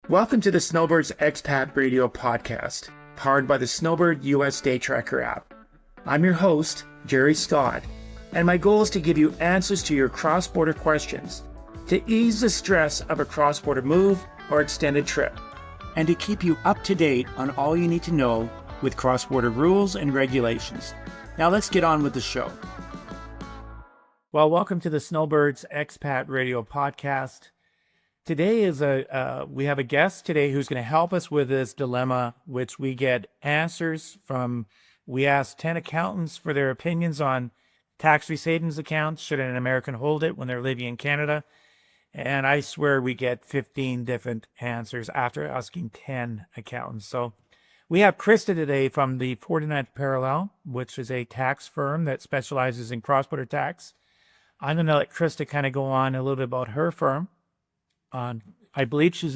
Welcome to the Snowbirds Expat Radio podcast, powered by the Snowbird US Day Tracker app. I'm your host, Jerry Scott, and my goal is to give you answers to your cross-border questions, to ease the stress of a cross-border move or extended trip, and to keep you up to date on all you need to know with cross-border rules and regulations. Now let's get on with the show. Well, welcome to the Snowbirds Expat Radio podcast. Today is we have a guest today who's going to help us with this dilemma, which we get answers from. We asked 10 accountants for their opinions on tax-free savings accounts. Should an American hold it when they're living in Canada? And I swear we get 15 different answers after asking 10 accountants. So we have Christa today from the 49th Parallel, which is a tax firm that specializes in cross-border tax. I'm going to let Christa kind of go on a little bit about her firm. I believe she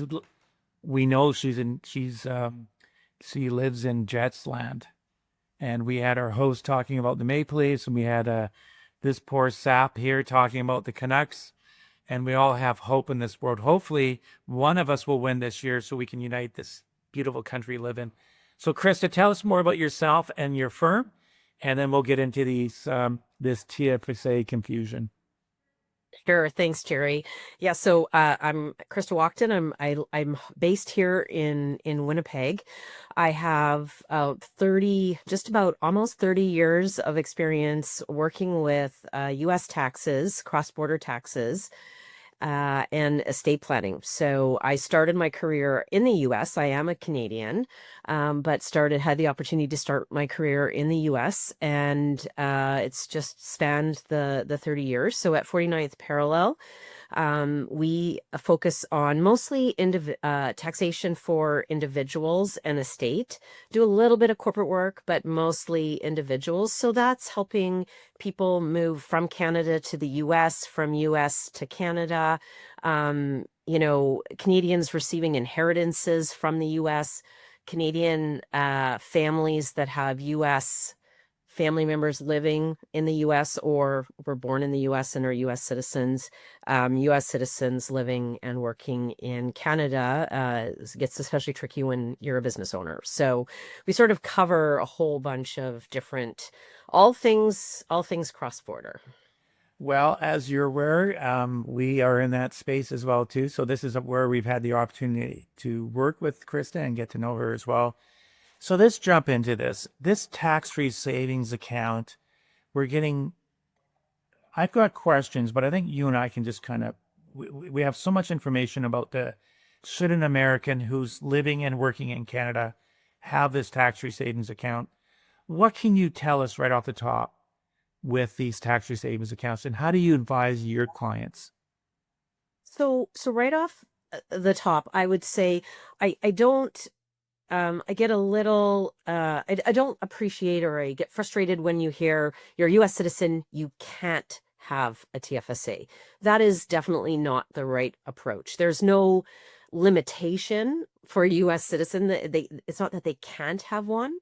lives in Jets land, and we had our host talking about the Maple Leafs, and we had this poor sap here talking about the Canucks, and we all have hope in this world. Hopefully one of us will win this year so we can unite this beautiful country we live in. So Christa, tell us more about yourself and your firm, and then we'll get into these this TFSA confusion. Sure. Thanks, Jerry. Yeah. So I'm Christa Walkden. I'm based here in Winnipeg. I have almost 30 years of experience working with U.S. taxes, cross-border taxes, and estate planning. So I started my career in the U.S. I am a Canadian, but had the opportunity to start my career in the U.S. and it's just spanned the 30 years. So at 49th Parallel, we focus on mostly taxation for individuals and estate, do a little bit of corporate work, but mostly individuals. So that's helping people move from Canada to the US, from US to Canada, Canadians receiving inheritances from the US, Canadian families that have US family members living in the U.S. or were born in the U.S. and are U.S. citizens, U.S. citizens living and working in Canada. It gets especially tricky when you're a business owner. So we sort of cover a whole bunch of different, all things cross-border. Well, as you're aware, we are in that space as well too. So this is where we've had the opportunity to work with Christa and get to know her as well. So let's jump into this tax-free savings account. I've got questions, but I think you and I can just we have so much information about should an American who's living and working in Canada have this tax-free savings account? What can you tell us right off the top with these tax-free savings accounts, and how do you advise your clients? So right off the top, I would say I get a little, I don't appreciate, or I get frustrated when you hear you're a U.S. citizen, you can't have a TFSA. That is definitely not the right approach. There's no limitation for a U.S. citizen. It's not that they can't have one.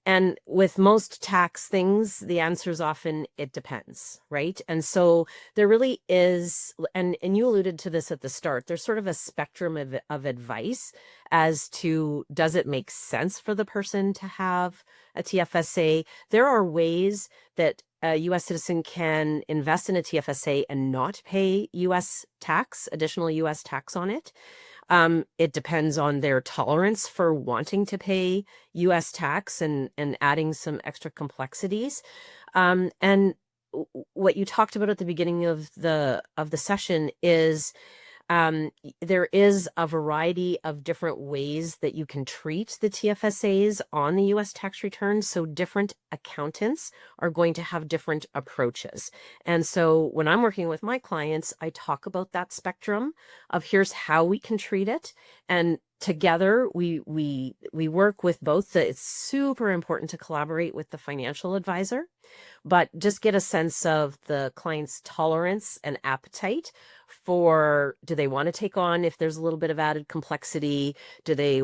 And with most tax things, the answer is often, it depends, right? And so there really is, and you alluded to this at the start, there's sort of a spectrum of advice as to, does it make sense for the person to have a TFSA? There are ways that a U.S. citizen can invest in a TFSA and not pay additional U.S. tax on it. It depends on their tolerance for wanting to pay U.S. tax and adding some extra complexities. And what you talked about at the beginning of the session is there is a variety of different ways that you can treat the TFSAs on the U.S. tax returns. So different accountants are going to have different approaches. And so when I'm working with my clients, I talk about that spectrum of here's how we can treat it. And together we work with both. It's super important to collaborate with the financial advisor, but just get a sense of the client's tolerance and appetite do they want to take on if there's a little bit of added complexity? Do they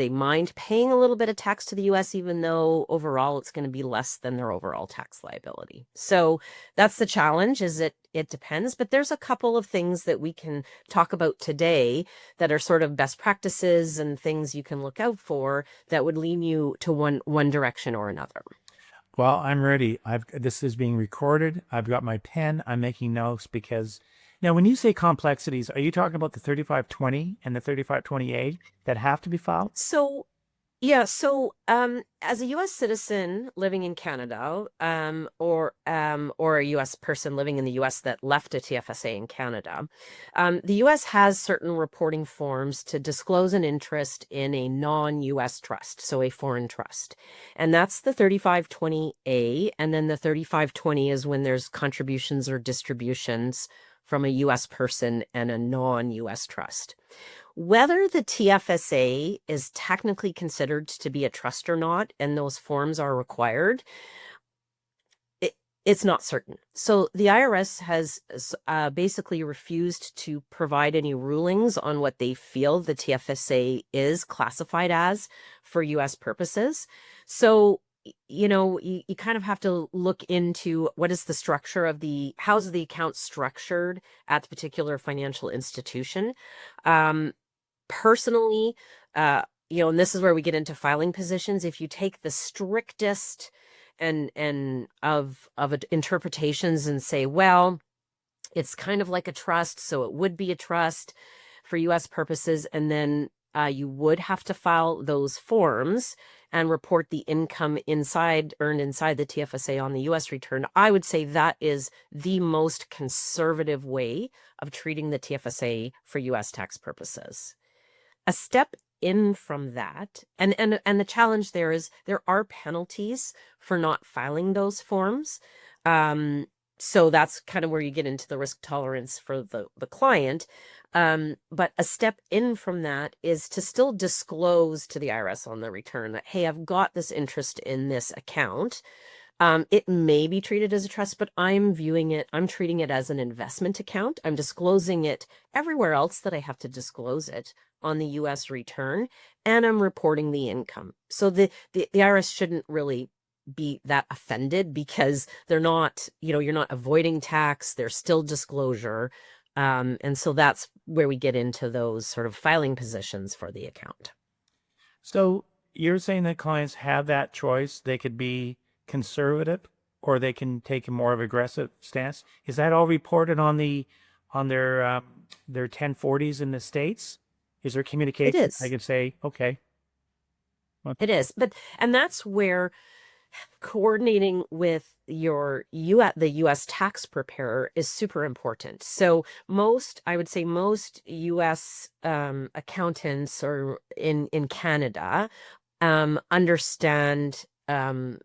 mind paying a little bit of tax to the US, even though overall it's going to be less than their overall tax liability? So that's the challenge, is it depends. But there's a couple of things that we can talk about today that are sort of best practices and things you can look out for that would lean you to one direction or another. Well, I'm ready. This is being recorded. I've got my pen. I'm making notes because now when you say complexities, are you talking about the 3520 and the 3520A that have to be filed? So as a U.S. citizen living in Canada, or a U.S. person living in the U.S. that left a TFSA in Canada, the U.S. has certain reporting forms to disclose an interest in a non-U.S. trust, so a foreign trust, and that's the 3520A, and then the 3520 is when there's contributions or distributions from a U.S. person and a non-U.S. trust. Whether the TFSA is technically considered to be a trust or not, and those forms are required, it's not certain. So the IRS has basically refused to provide any rulings on what they feel the TFSA is classified as for U.S. purposes. So you kind of have to look into what is the structure of how's the account structured at the particular financial institution. Personally, and this is where we get into filing positions. If you take the strictest and of interpretations and say, well, it's kind of like a trust, so it would be a trust for U.S. purposes, and then you would have to file those forms and report the income earned inside the TFSA on the U.S. return. I would say that is the most conservative way of treating the TFSA for U.S. tax purposes. A step in from that, and the challenge there is there are penalties for not filing those forms. So that's kind of where you get into the risk tolerance for the client. But a step in from that is to still disclose to the IRS on the return that, hey, I've got this interest in this account. It may be treated as a trust, but I'm treating it as an investment account. I'm disclosing it everywhere else that I have to disclose it on the U.S. return, and I'm reporting the income. So the IRS shouldn't really be that offended, because they're not, you're not avoiding tax. There's still disclosure. And so that's where we get into those sort of filing positions for the account. So you're saying that clients have that choice. They could be conservative or they can take a more of aggressive stance. Is that all reported on their 1040s in the States? Is there communication? It is. I can say, okay. It is. And that's where coordinating with the U.S. tax preparer is super important. So I would say most U.S. accountants or in Canada understand the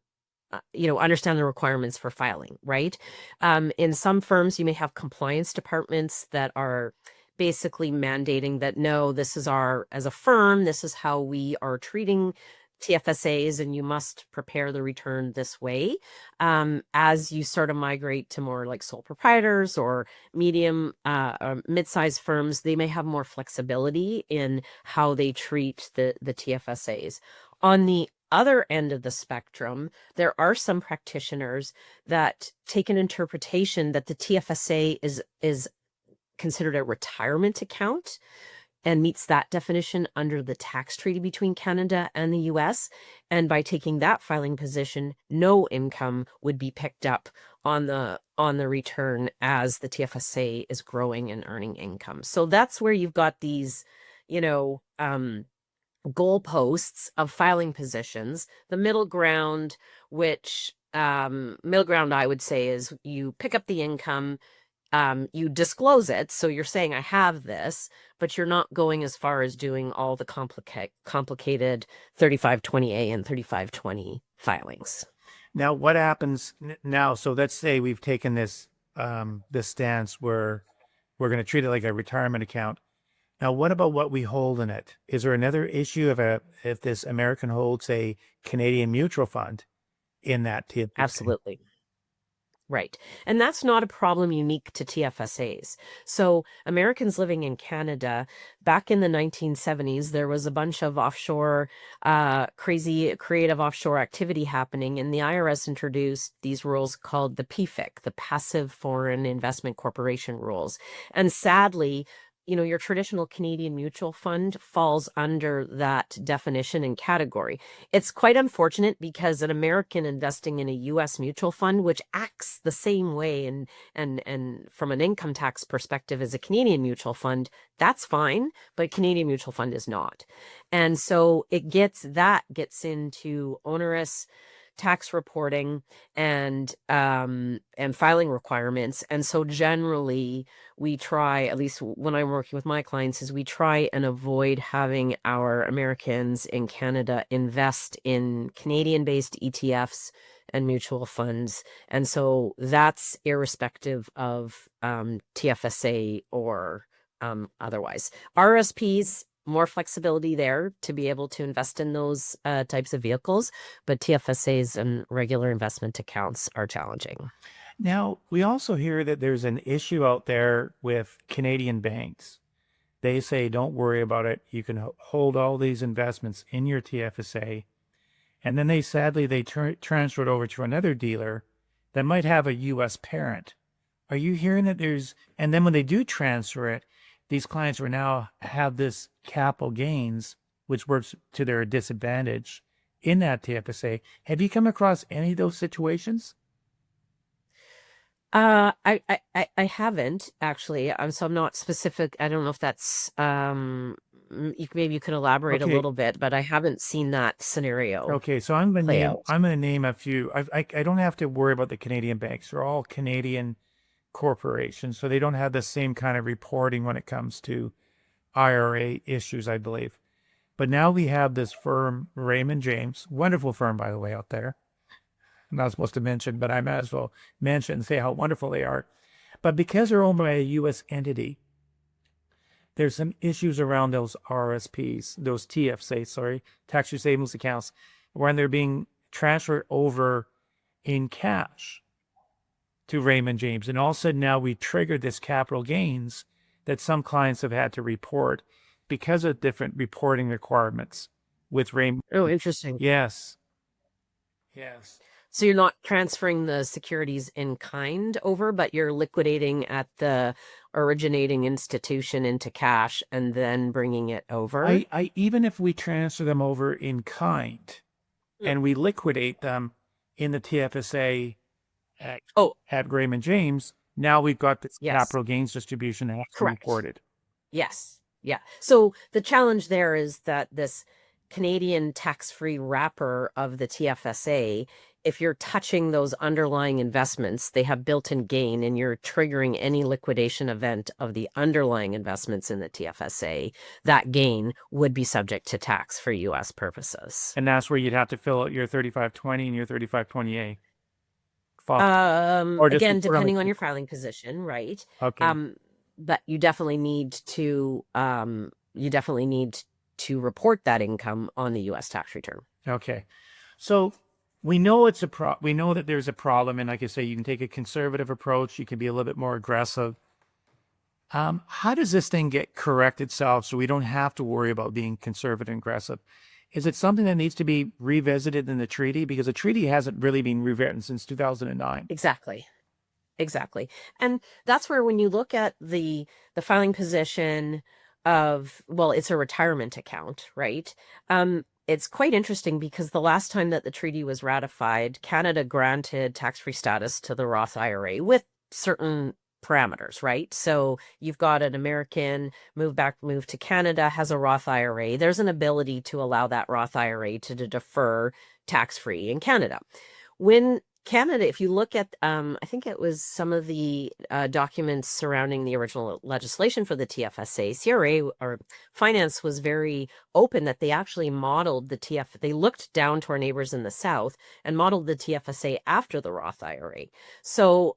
requirements for filing, right? In some firms, you may have compliance departments that are basically mandating that, no, as a firm, this is how we are treating TFSAs, and you must prepare the return this way. As you sort of migrate to more like sole proprietors or medium, mid-sized firms, they may have more flexibility in how they treat the TFSAs. On the other end of the spectrum, there are some practitioners that take an interpretation that the TFSA is considered a retirement account and meets that definition under the tax treaty between Canada and the US. And by taking that filing position, no income would be picked up on the return as the TFSA is growing and earning income. So that's where you've got these, goalposts of filing positions. The middle ground, I would say, is you pick up the income, you disclose it. So you're saying, I have this, but you're not going as far as doing all the complicated 3520A and 3520 filings. Now, what happens now? So let's say we've taken this stance where we're going to treat it like a retirement account. Now, what about what we hold in it? Is there another issue if this American holds a Canadian mutual fund in that TFSA? Absolutely. Right. And that's not a problem unique to TFSAs. So Americans living in Canada, back in the 1970s, there was a bunch of offshore, crazy creative offshore activity happening. And the IRS introduced these rules called the PFIC, the Passive Foreign Investment Corporation rules. And sadly, your traditional Canadian mutual fund falls under that definition and category. It's quite unfortunate because an American investing in a U.S. mutual fund, which acts the same way and from an income tax perspective as a Canadian mutual fund, that's fine, but Canadian mutual fund is not. And so it gets into onerous tax reporting and filing requirements. And so generally we try, at least when I'm working with my clients, is we try and avoid having our Americans in Canada invest in Canadian-based ETFs and mutual funds. And so that's irrespective of TFSA or otherwise. RSPs, more flexibility there to be able to invest in those types of vehicles, but TFSAs and regular investment accounts are challenging. Now, we also hear that there's an issue out there with Canadian banks. They say, don't worry about it. You can hold all these investments in your TFSA. And then they transfer it over to another dealer that might have a U.S. parent. Are you hearing that and then when they do transfer it, these clients will now have this capital gains, which works to their disadvantage in that TFSA. Have you come across any of those situations? I haven't actually. So I'm not specific. I don't know if that's maybe you could elaborate a little bit, but I haven't seen that scenario. Okay, so I'm gonna name a few. I don't have to worry about the Canadian banks. They're all Canadian corporations, so they don't have the same kind of reporting when it comes to IRA issues, I believe. But now we have this firm, Raymond James, wonderful firm, by the way, out there. I'm not supposed to mention, but I might as well mention and say how wonderful they are. But because they're owned by a U.S. entity, there's some issues around those RSPs, those TFSA, tax free savings accounts, when they're being transferred over in cash to Raymond James. And all of a sudden now we triggered this capital gains that some clients have had to report because of different reporting requirements with Raymond. Oh, interesting. Yes. So you're not transferring the securities in kind over, but you're liquidating at the originating institution into cash and then bringing it over? I even if we transfer them over in kind and we liquidate them in the TFSA at Raymond James, now we've got this capital gains distribution that has to be reported. Yes. Yeah. So the challenge there is that this Canadian tax-free wrapper of the TFSA, if you're touching those underlying investments, they have built-in gain and you're triggering any liquidation event of the underlying investments in the TFSA, that gain would be subject to tax for U.S. purposes. And that's where you'd have to fill out your 3520 and your 3520A. Again, depending on your filing position, right? Okay. But you definitely need to report that income on the U.S. tax return. Okay. So we know we know that there's a problem, and like I say, you can take a conservative approach. You can be a little bit more aggressive. How does this thing get correct itself so we don't have to worry about being conservative and aggressive? Is it something that needs to be revisited in the treaty? Because the treaty hasn't really been rewritten since 2009. Exactly. And that's where when you look at the filing position of, well, it's a retirement account, right? It's quite interesting because the last time that the treaty was ratified, Canada granted tax-free status to the Roth IRA with certain parameters, right? So you've got an American move to Canada, has a Roth IRA. There's an ability to allow that Roth IRA to defer tax-free in Canada. When Canada, if you look at, I think it was some of the documents surrounding the original legislation for the TFSA, CRA or Finance was very open that they actually modeled they looked down to our neighbors in the South and modeled the TFSA after the Roth IRA. So,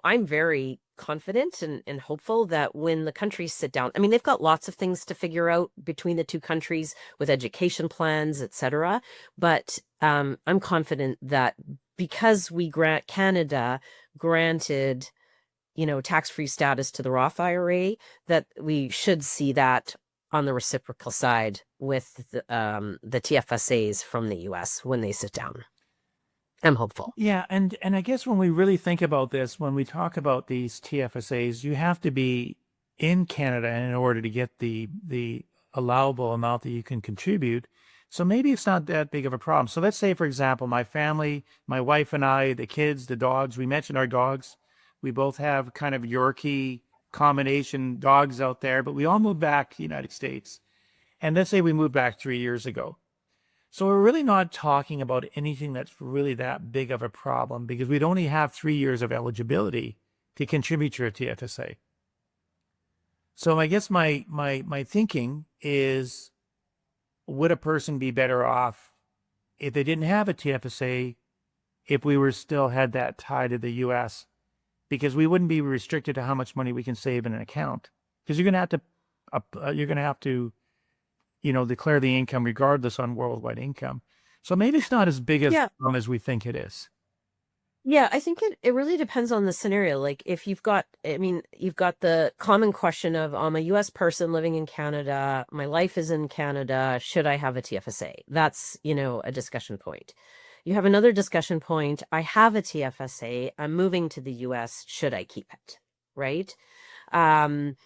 I'm very confident and hopeful that when the countries sit down, I mean, they've got lots of things to figure out between the two countries with education plans, etc. But I'm confident that because Canada granted, tax-free status to the Roth IRA, that we should see that on the reciprocal side with the TFSAs from the US when they sit down. I'm hopeful. Yeah, and I guess when we really think about this, when we talk about these TFSAs, you have to be in Canada in order to get the allowable amount that you can contribute. So maybe it's not that big of a problem. So let's say, for example, my family, my wife and I, the kids, the dogs, we mentioned our dogs. We both have kind of Yorkie combination dogs out there, but we all moved back to the United States. And let's say we moved back 3 years ago. So we're really not talking about anything that's really that big of a problem because we'd only have 3 years of eligibility to contribute to a TFSA. So I guess my thinking is, would a person be better off if they didn't have a TFSA if we were still had that tie to the U.S.? Because we wouldn't be restricted to how much money we can save in an account. Because you're going to have to declare the income regardless on worldwide income. So maybe it's not as big as we think it is. Yeah, I think it really depends on the scenario. Like if you've got the common question of, I'm a US person living in Canada, my life is in Canada, should I have a TFSA? That's, a discussion point. You have another discussion point, I have a TFSA, I'm moving to the US, should I keep it? Right? Often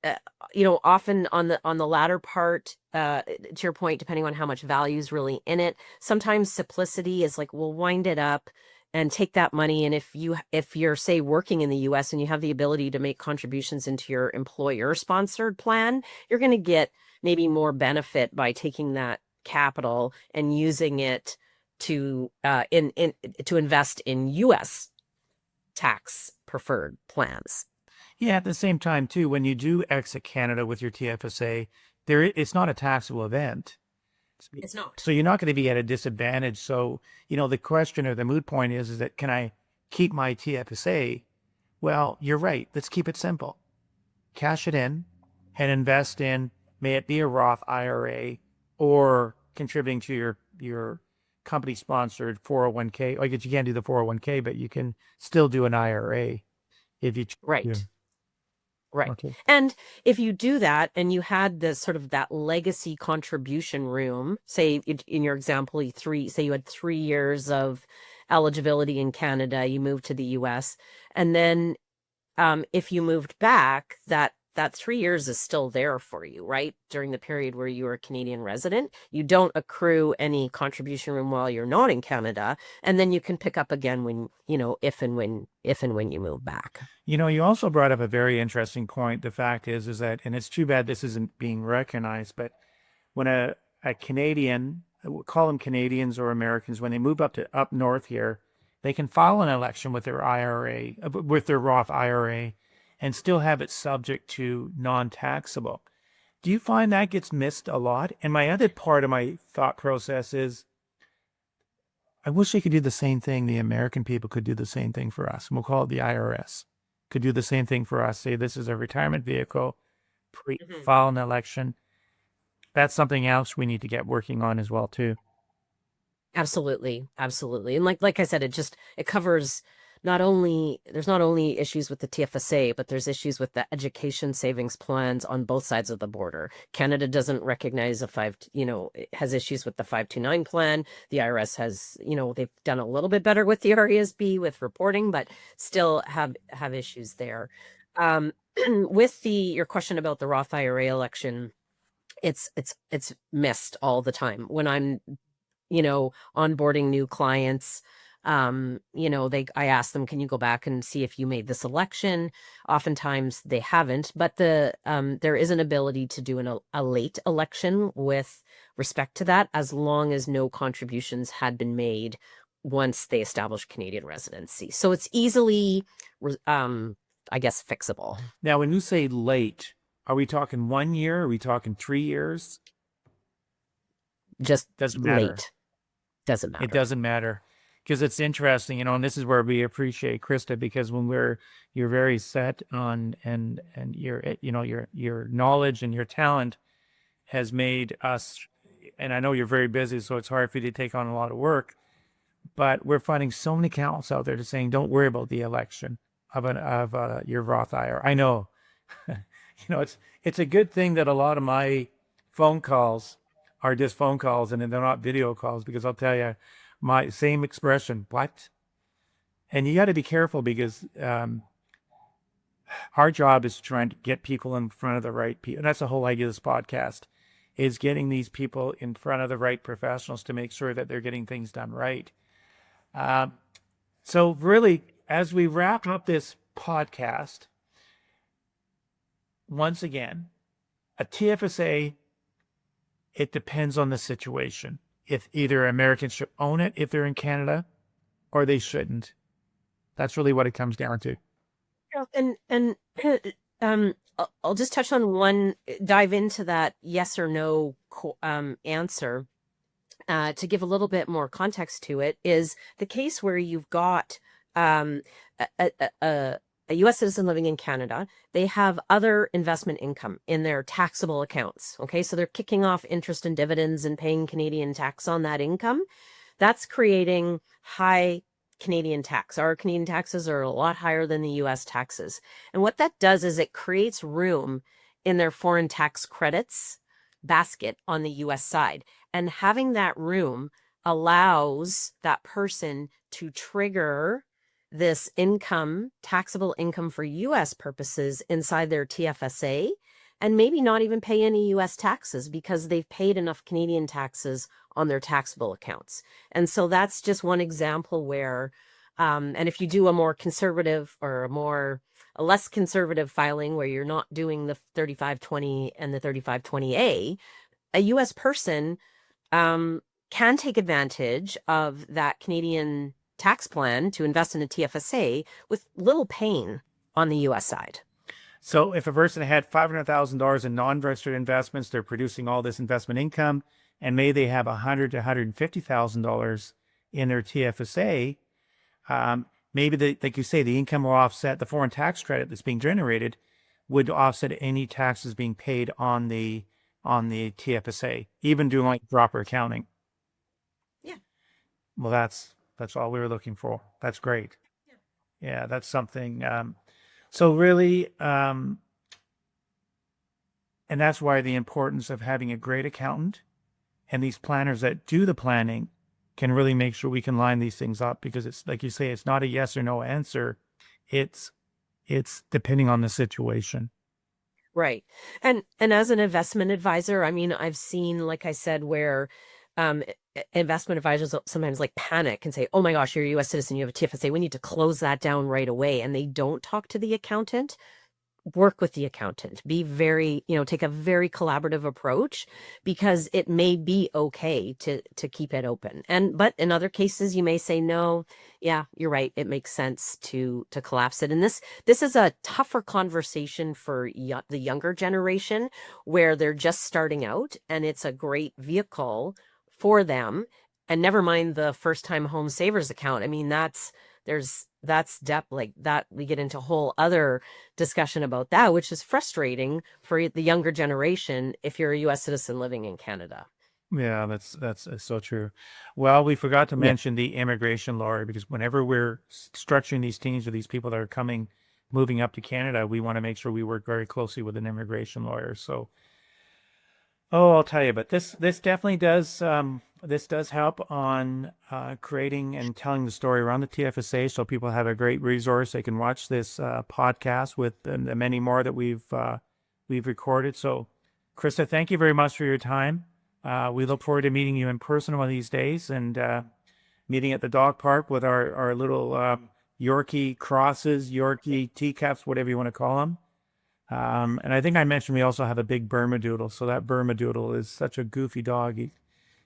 on the latter part, to your point, depending on how much value is really in it, sometimes simplicity is like, we'll wind it up and take that money. And if you're, say, working in the US and you have the ability to make contributions into your employer sponsored plan, you're going to get maybe more benefit by taking that capital and using it to invest in US tax preferred plans. Yeah, at the same time, too, when you do exit Canada with your TFSA, it's not a taxable event. It's not. So you're not going to be at a disadvantage. So, the question or the moot point is that can I keep my TFSA? Well, you're right. Let's keep it simple. Cash it in and invest in, may it be a Roth IRA or contributing to your company-sponsored 401k. I guess you can't do the 401k, but you can still do an IRA if you choose. Right. Yeah. Right. Okay. And if you do that and you had this sort of that legacy contribution room, say in your example, say you had 3 years of eligibility in Canada, you moved to the US, and then if you moved back, that 3 years is still there for you, right? During the period where you were a Canadian resident, you don't accrue any contribution room while you're not in Canada, and then you can pick up again when, if and when you move back. You also brought up a very interesting point. The fact is that, and it's too bad this isn't being recognized, but when a Canadian, we'll call them Canadians or Americans, when they move up north here, they can file an election with their IRA, with their Roth IRA, and still have it subject to non-taxable. Do you find that gets missed a lot? And my other part of my thought process is, I wish they could do the same thing. The American people could do the same thing for us. And we'll call it the IRS. Could do the same thing for us. Say this is a retirement vehicle, file an election. That's something else we need to get working on as well, too. Absolutely. Absolutely. And like I said, it covers there's not only issues with the TFSA, but there's issues with the education savings plans on both sides of the border. Canada doesn't recognize has issues with the 529 plan. The IRS has, they've done a little bit better with the RESB with reporting, but still have issues there. With your question about the Roth IRA election, it's missed all the time when I'm onboarding new clients. I ask them, can you go back and see if you made this election? Oftentimes they haven't, but there is an ability to do a late election with respect to that, as long as no contributions had been made once they establish Canadian residency. So it's easily, I guess, fixable. Now, when you say late, are we talking 1 year? Are we talking 3 years? Just doesn't matter. Late. Doesn't matter. It doesn't matter. Because it's interesting, and this is where we appreciate Christa, because when you're very set on and your knowledge and your talent has made us, and I know you're very busy, so it's hard for you to take on a lot of work, But we're finding so many accountants out there just saying, don't worry about the election of your Roth IRA. I know, it's a good thing that a lot of my phone calls are just phone calls and they're not video calls, because I'll tell you, my same expression, what? And you got to be careful, because our job is trying to get people in front of the right people. And that's the whole idea of this podcast, is getting these people in front of the right professionals to make sure that they're getting things done right. So really, as we wrap up this podcast, once again, a TFSA, it depends on the situation. If either Americans should own it if they're in Canada, or they shouldn't. That's really what it comes down to. And I'll just touch on dive into that yes or no answer. To give a little bit more context to it, is the case where you've got a U.S. citizen living in Canada. They have other investment income in their taxable accounts. Okay, so they're kicking off interest and dividends and paying Canadian tax on that income. That's creating high Canadian tax. Our Canadian taxes are a lot higher than the U.S. taxes. And what that does is it creates room in their foreign tax credits basket on the U.S. side. And having that room allows that person to trigger this income, taxable income for U.S. purposes inside their TFSA, and maybe not even pay any U.S. taxes because they've paid enough Canadian taxes on their taxable accounts. And so that's just one example where, and if you do a more conservative or a less conservative filing where you're not doing the 3520 and the 3520A, a U.S. person can take advantage of that Canadian tax plan to invest in a TFSA with little pain on the U.S. side. So if a person had $500,000 in non-registered investments, they're producing all this investment income, and maybe they have $100,000 to $150,000 in their TFSA, maybe like you say, the income will offset the foreign tax credit that's being generated, would offset any taxes being paid on the TFSA, even doing like proper accounting. Yeah. Well, that's all we were looking for. That's great. Yeah, that's something. So really, and that's why the importance of having a great accountant and these planners that do the planning can really make sure we can line these things up, because it's like you say, it's not a yes or no answer. It's depending on the situation. Right. And as an investment advisor, I mean, I've seen, like I said, where investment advisors sometimes like panic and say, oh my gosh, you're a U.S. citizen, you have a TFSA, we need to close that down right away. And they don't talk to the accountant. Work with the accountant. Be very, take a very collaborative approach, because it may be okay to keep it open. But in other cases, you may say, no, yeah, you're right. It makes sense to collapse it. And this is a tougher conversation for the younger generation, where they're just starting out, and it's a great vehicle for them. And never mind the first time home savers account. I mean, that's depth like that. We get into a whole other discussion about that, which is frustrating for the younger generation if you're a U.S. citizen living in Canada. Yeah, that's so true. Well, we forgot to mention the immigration lawyer, because whenever we're structuring these teams with these people that are moving up to Canada, we want to make sure we work very closely with an immigration lawyer. So, I'll tell you, but this definitely does this does help on creating and telling the story around the TFSA, so people have a great resource. They can watch this podcast with the many more that we've recorded. So, Christa, thank you very much for your time. We look forward to meeting you in person one of these days, and meeting at the dog park with our little Yorkie crosses, Yorkie teacups, whatever you want to call them. And I think I mentioned we also have a big Bermudoodle. So that Bermudoodle is such a goofy dog.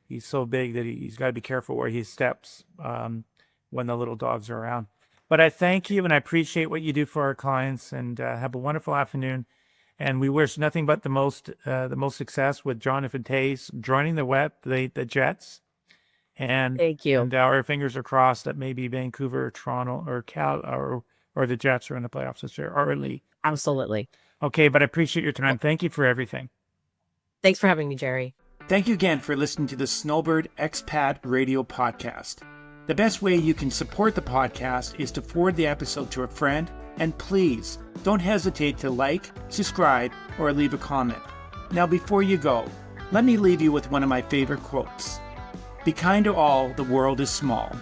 He's so big that he's got to be careful where he steps when the little dogs are around. But I thank you, and I appreciate what you do for our clients, and have a wonderful afternoon. And we wish nothing but the most success with Jonathan Tays joining the Jets. And thank you. And our fingers are crossed that maybe Vancouver, or Toronto, or Cal, or the Jets are in the playoffs this year, or early. Absolutely. Okay, but I appreciate your time. Thank you for everything. Thanks for having me, Jerry. Thank you again for listening to the Snowbird Expat Radio podcast. The best way you can support the podcast is to forward the episode to a friend, and please don't hesitate to like, subscribe, or leave a comment. Now before you go, let me leave you with one of my favorite quotes. Be kind to all, the world is small.